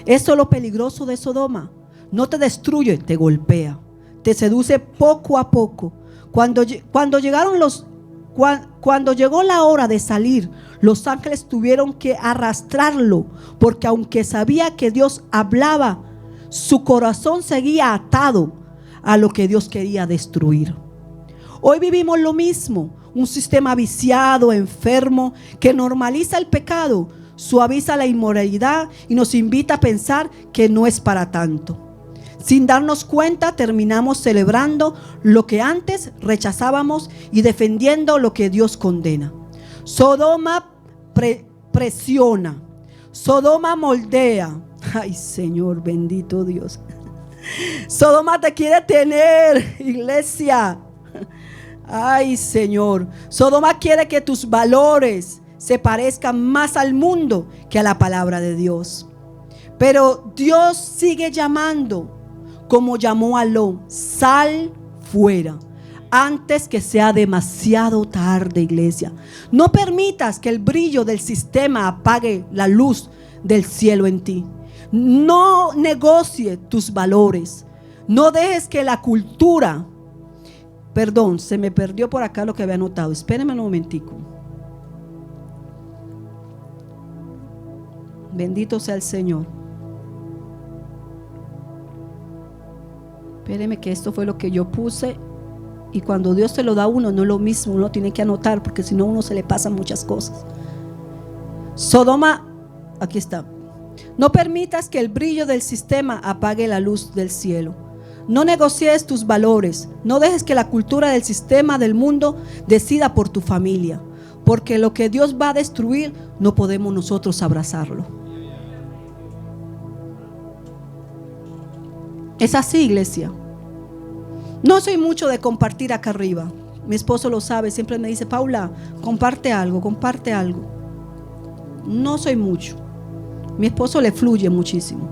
Eso es lo peligroso de Sodoma. No te destruye, te golpea, te seduce poco a poco. Cuando llegó la hora de salir, los ángeles tuvieron que arrastrarlo, porque aunque sabía que Dios hablaba, su corazón seguía atado a lo que Dios quería destruir. Hoy vivimos lo mismo, un sistema viciado, enfermo, que normaliza el pecado, suaviza la inmoralidad y nos invita a pensar que no es para tanto. Sin darnos cuenta, terminamos celebrando lo que antes rechazábamos y defendiendo lo que Dios condena. Sodoma presiona, Sodoma moldea. Ay, Señor, bendito Dios. Sodoma te quiere tener, iglesia. Ay, Señor. Sodoma quiere que tus valores se parezcan más al mundo que a la palabra de Dios. Pero Dios sigue llamando, como llamó a Lot: sal fuera, antes que sea demasiado tarde, iglesia. No permitas que el brillo del sistema apague la luz del cielo en ti. No negocie tus valores. No dejes que la cultura... Perdón, se me perdió por acá lo que había anotado. Espérenme un momentico. Bendito sea el Señor. Espérenme, que esto fue lo que yo puse. Y cuando Dios te lo da a uno, no es lo mismo. Uno tiene que anotar, porque si no, a uno se le pasan muchas cosas. Sodoma, aquí está. No permitas que el brillo del sistema apague la luz del cielo. No negocies tus valores. No dejes que la cultura del sistema del mundo decida por tu familia, porque lo que Dios va a destruir no podemos nosotros abrazarlo. Es así, iglesia. No soy mucho de compartir acá arriba. Mi esposo lo sabe, siempre me dice: Paula, comparte algo, comparte algo. No soy mucho. Mi esposo le fluye muchísimo.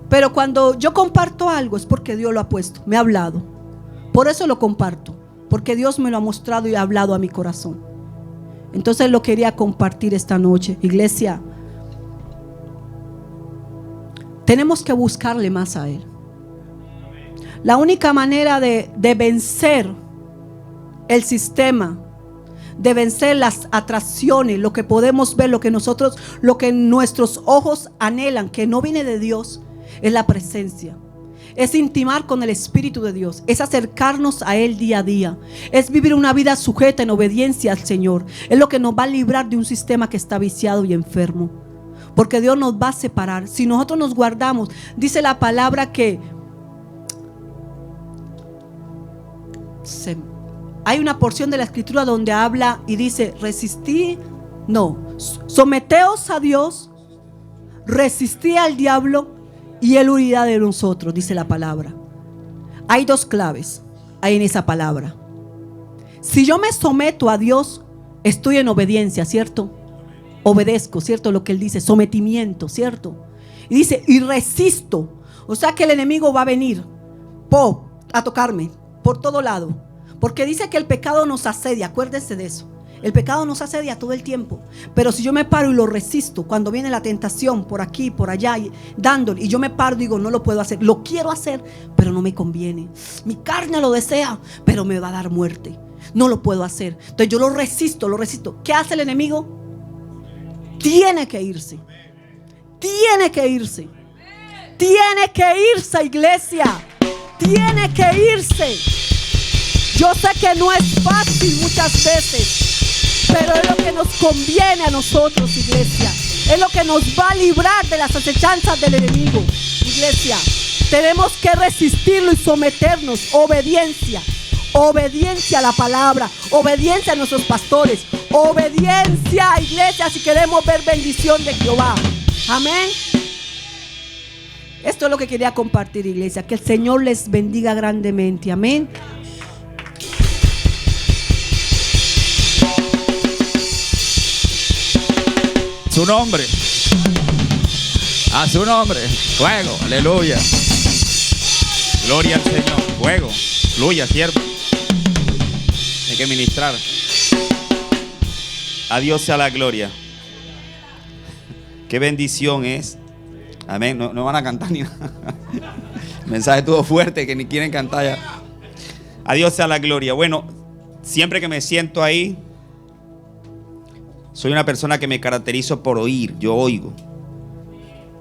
Pero cuando yo comparto algo es porque Dios lo ha puesto, me ha hablado. Por eso lo comparto, porque Dios me lo ha mostrado y ha hablado a mi corazón. Entonces lo quería compartir esta noche. Iglesia, tenemos que buscarle más a Él. La única manera de vencer el sistema, de vencer las atracciones, lo que podemos ver, lo que nuestros ojos anhelan, que no viene de Dios, es la presencia. Es intimar con el Espíritu de Dios. Es acercarnos a Él día a día. Es vivir una vida sujeta en obediencia al Señor. Es lo que nos va a librar de un sistema que está viciado y enfermo. Porque Dios nos va a separar. Si nosotros nos guardamos, dice la palabra que hay una porción de la escritura donde habla y dice: someteos a Dios, resistí al diablo y Él huirá de nosotros, dice la palabra. Hay dos claves en esa palabra. Si yo me someto a Dios, estoy en obediencia, ¿cierto? Obedezco, ¿cierto? Lo que Él dice, sometimiento, ¿cierto? Y dice: y resisto. O sea que el enemigo va a venir a tocarme por todo lado, porque dice que el pecado nos asedia. Acuérdense de eso. El pecado nos asedia todo el tiempo. Pero si yo me paro y lo resisto, cuando viene la tentación por aquí, por allá, dándole, y yo me paro y digo: no lo puedo hacer, lo quiero hacer, pero no me conviene. Mi carne lo desea, pero me va a dar muerte. No lo puedo hacer. Entonces yo lo resisto. ¿Qué hace el enemigo? Tiene que irse. Tiene que irse. Tiene que irse, iglesia. Tiene que irse. Yo sé que no es fácil muchas veces, pero es lo que nos conviene a nosotros, iglesia. Es lo que nos va a librar de las acechanzas del enemigo, iglesia. Tenemos que resistirlo y someternos. Obediencia. Obediencia a la palabra. Obediencia a nuestros pastores. Obediencia, iglesia, si queremos ver bendición de Jehová. Amén. Esto es lo que quería compartir, iglesia. Que el Señor les bendiga grandemente. Amén. Su nombre. A su nombre. Fuego. Aleluya. Gloria al Señor. Fuego. Fluya, ¿cierto? Hay que ministrar. A Dios sea la gloria. Qué bendición es. Amén. No van a cantar ni nada. El mensaje estuvo fuerte que ni quieren cantar ya. A Dios sea la gloria. Bueno, siempre que me siento ahí, soy una persona que me caracterizo por oír. Yo oigo.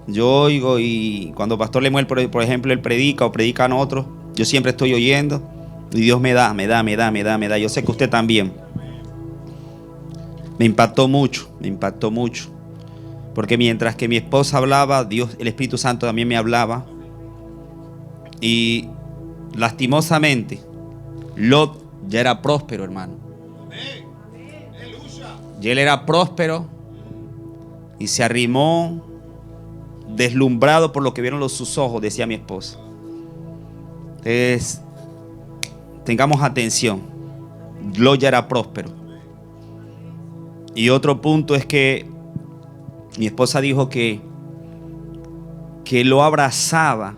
Yo oigo y cuando Pastor Lemuel, por ejemplo, él predica o predican otros, yo siempre estoy oyendo y Dios me da. Yo sé que usted también. Me impactó mucho. Porque mientras que mi esposa hablaba, Dios, el Espíritu Santo también me hablaba. Y lastimosamente, Lot ya era próspero, hermano. Y él era próspero y se arrimó, deslumbrado por lo que vieron sus ojos, decía mi esposa. Entonces, tengamos atención. Lot ya era próspero. Y otro punto es que mi esposa dijo que lo abrazaba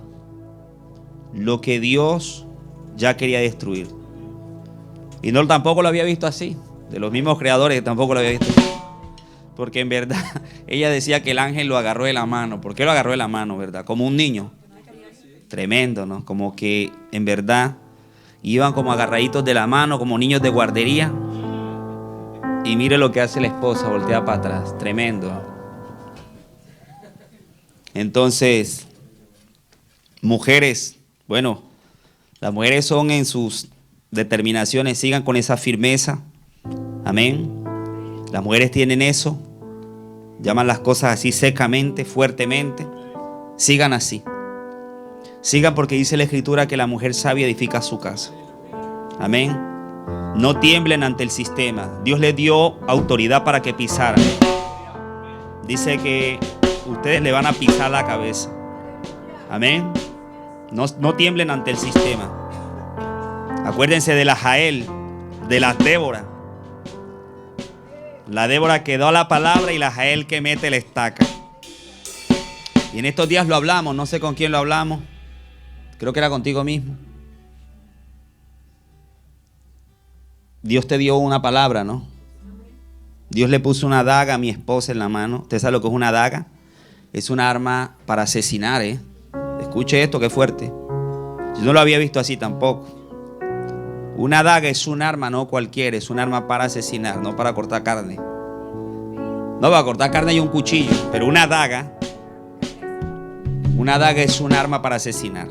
lo que Dios ya quería destruir. Y no, tampoco lo había visto así. De los mismos creadores tampoco lo había visto así. Porque en verdad ella decía que el ángel lo agarró de la mano. ¿Por qué lo agarró de la mano, verdad? Como un niño. Tremendo, ¿no? Como que en verdad iban como agarraditos de la mano, como niños de guardería. Y mire lo que hace la esposa, voltea para atrás. Tremendo. Entonces, mujeres, bueno, las mujeres son en sus determinaciones, sigan con esa firmeza. Amén. Las mujeres tienen eso. Llaman las cosas así secamente, fuertemente. Sigan así. Sigan porque dice la Escritura que la mujer sabia edifica su casa. Amén. No tiemblen ante el sistema. Dios les dio autoridad para que pisaran. Dice que ustedes le van a pisar la cabeza. Amén. No tiemblen ante el sistema. Acuérdense de la Jael, de la Débora. La Débora que da la palabra y la Jael que mete la estaca. Y en estos días lo hablamos, no sé con quién lo hablamos. Creo que era contigo mismo. Dios te dio una palabra, ¿no? Dios le puso una daga a mi esposa en la mano. ¿Usted sabe lo que es una daga? Es un arma para asesinar, ¿eh? Escuche esto, qué fuerte. Yo no lo había visto así tampoco. Una daga es un arma, no cualquiera. Es un arma para asesinar, no para cortar carne. No, para cortar carne hay un cuchillo. Pero una daga es un arma para asesinar.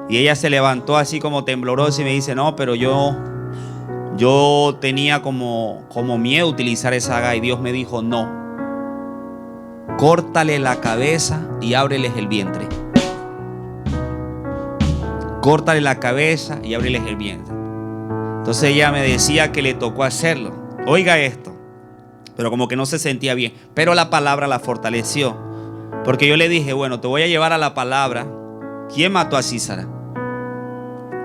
Y ella se levantó así como temblorosa y me dice, no, pero yo tenía como miedo utilizar esa daga. Y Dios me dijo, no. Córtale la cabeza y ábreles el vientre. Córtale la cabeza y ábreles el vientre. Entonces ella me decía que le tocó hacerlo. Oiga esto. Pero como que no se sentía bien. Pero la palabra la fortaleció. Porque yo le dije, bueno, te voy a llevar a la palabra. ¿Quién mató a Císara?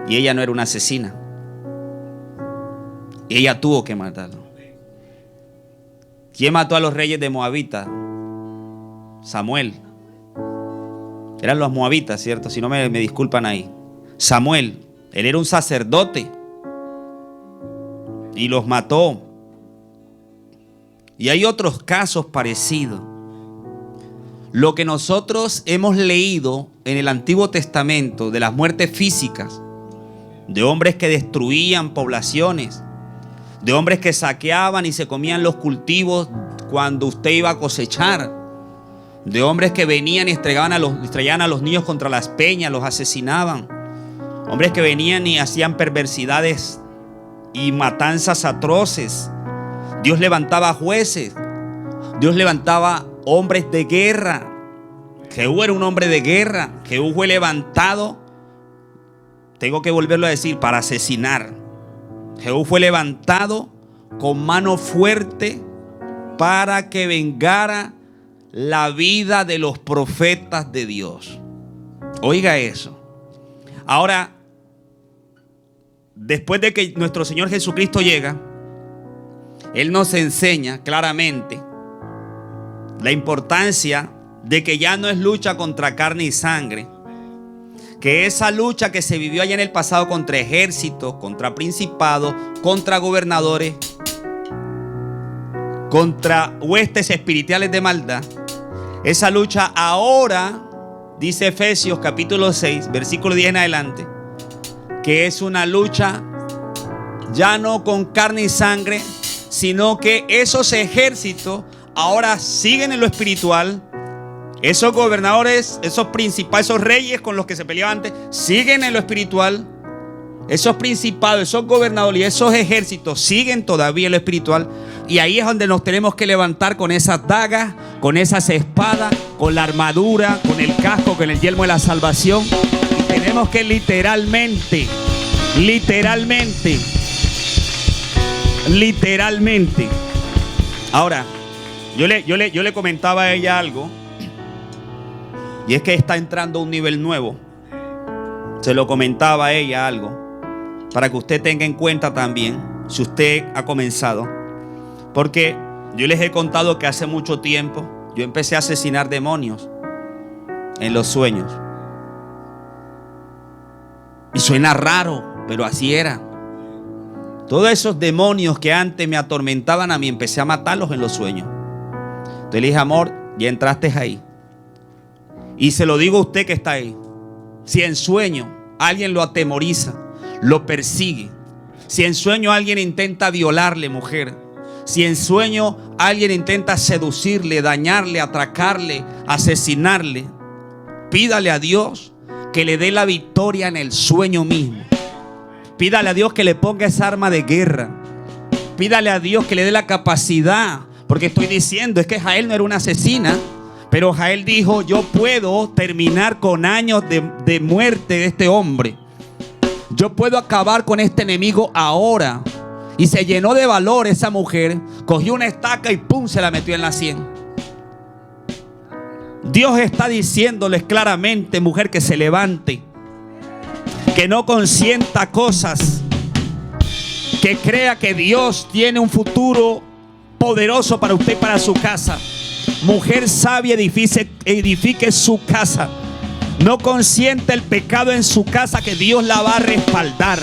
Y ella no era una asesina. Y ella tuvo que matarlo. ¿Quién mató a los reyes de Moabita? Samuel. Eran los moabitas, ¿cierto? Si no me disculpan ahí. Samuel, él era un sacerdote y los mató. Y hay otros casos parecidos. Lo que nosotros hemos leído en el Antiguo Testamento de las muertes físicas, de hombres que destruían poblaciones, de hombres que saqueaban y se comían los cultivos cuando usted iba a cosechar, de hombres que venían y estrellaban a los niños contra las peñas, los asesinaban. Hombres que venían y hacían perversidades y matanzas atroces. Dios levantaba jueces. Dios levantaba hombres de guerra. Jehú era un hombre de guerra. Jehú fue levantado, tengo que volverlo a decir, para asesinar. Jehú fue levantado con mano fuerte para que vengara la vida de los profetas de Dios. Oiga eso. Ahora, después de que nuestro Señor Jesucristo llega, Él nos enseña claramente la importancia de que ya no es lucha contra carne y sangre, que esa lucha que se vivió allá en el pasado contra ejércitos, contra principados, contra gobernadores, contra huestes espirituales de maldad, esa lucha ahora, dice Efesios capítulo 6, versículo 10 en adelante, que es una lucha ya no con carne y sangre, sino que esos ejércitos ahora siguen en lo espiritual Esos gobernadores, esos principales, esos reyes con los que se peleaban antes, siguen en lo espiritual. Esos principados, esos gobernadores y esos ejércitos siguen todavía en lo espiritual. Y ahí es donde nos tenemos que levantar con esas dagas, con esas espadas, con la armadura, con el casco, con el yelmo de la salvación. Y tenemos que literalmente Ahora, yo le comentaba a ella algo. Y es que está entrando a un nivel nuevo. Se lo comentaba a ella algo, para que usted tenga en cuenta también, si usted ha comenzado. Porque yo les he contado que hace mucho tiempo yo empecé a asesinar demonios en los sueños. Y suena raro, pero así era. Todos esos demonios que antes me atormentaban a mí, empecé a matarlos en los sueños. Entonces le dije, amor, ya entraste ahí. Y se lo digo a usted que está ahí. Si en sueño alguien lo atemoriza, lo persigue, si en sueño alguien intenta violarle, mujer, si en sueño alguien intenta seducirle, dañarle, atracarle, asesinarle, pídale a Dios que le dé la victoria en el sueño mismo. Pídale a Dios que le ponga esa arma de guerra. Pídale a Dios que le dé la capacidad. Porque estoy diciendo, es que Jael no era una asesina, pero Jael dijo, yo puedo terminar con años de muerte de este hombre. Yo puedo acabar con este enemigo ahora. Y se llenó de valor esa mujer. Cogió una estaca y pum, se la metió en la sien. Dios está diciéndoles claramente, mujer, que se levante. Que no consienta cosas. Que crea que Dios tiene un futuro poderoso para usted y para su casa. Mujer sabia, edifique su casa. No consienta el pecado en su casa, que Dios la va a respaldar.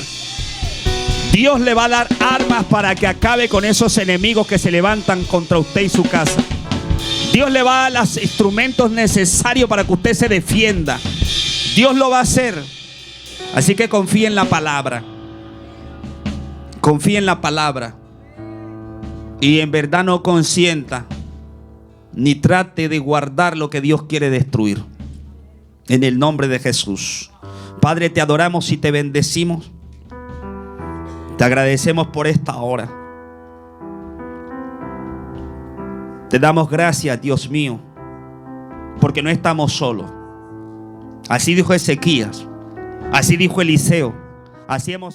Dios le va a dar armas para que acabe con esos enemigos que se levantan contra usted y su casa. Dios le va a dar los instrumentos necesarios para que usted se defienda. Dios lo va a hacer. Así que confíe en la palabra. Confíe en la palabra. Y en verdad no consienta ni trate de guardar lo que Dios quiere destruir. En el nombre de Jesús. Padre, te adoramos y te bendecimos. Te agradecemos por esta hora. Te damos gracias, Dios mío, porque no estamos solos. Así dijo Ezequías. Así dijo Eliseo. Así hemos